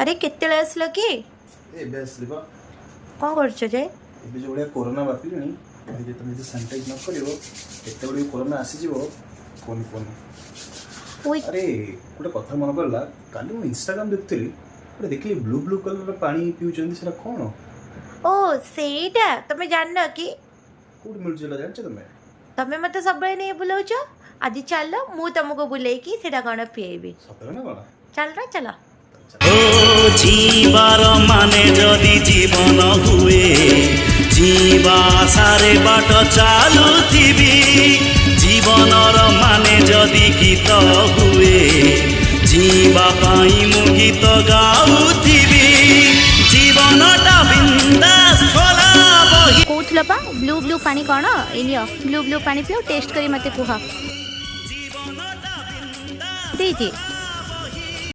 अरे केते आसल कि ଏବେ ଆସିଲି ବା। कौन कर ଏବେ ଯେଉଁ ଭଳିଆ କୋରୋନା ବ୍ୟାପିଲାଣି ଯଦି ତୁମେ ଯଦି ସାନିଟାଇଜ୍ ନ କରିବ କେତେବେଳେ କୋରୋନା ଆସିଯିବ କୁହନି କୁହନି। ଆରେ ଗୋଟେ କଥା ମନେ ପଡ଼ିଲା, କାଲି ମୁଁ ଇନଷ୍ଟାଗ୍ରାମ ଦେଖୁଥିଲି, ଗୋଟେ ଦେଖିଲି ବ୍ଲୁ ବ୍ଲୁ କଲର୍ର ପାଣି ପିଉଛନ୍ତି, ସେଟା କ'ଣ? ओ सेटा तमे जान कि କୋଉଠି ମିଳୁଛି ହେଲା ଜାଣିଛ ତମେ? तमे मत सब नहीं बुलाऊच। आज चल मु तुमको बुलेकी सेटा कौन पिएबी। ସତରେ ना କ'ଣ? चल रा चल। ओ जीवार माने जदि जीवन हुए जीवा सारे बाट चालुथिबी जीवनर माने जदि गीत हुए जीवा पाई मु गीत गाउथिबी जीवनटा बिंदास खोला बही कौन बा ब्लू ब्लू पानी कौन इनियो ब्लू ब्लू पानी पियो टेस्ट करी मते कुह दीजिए।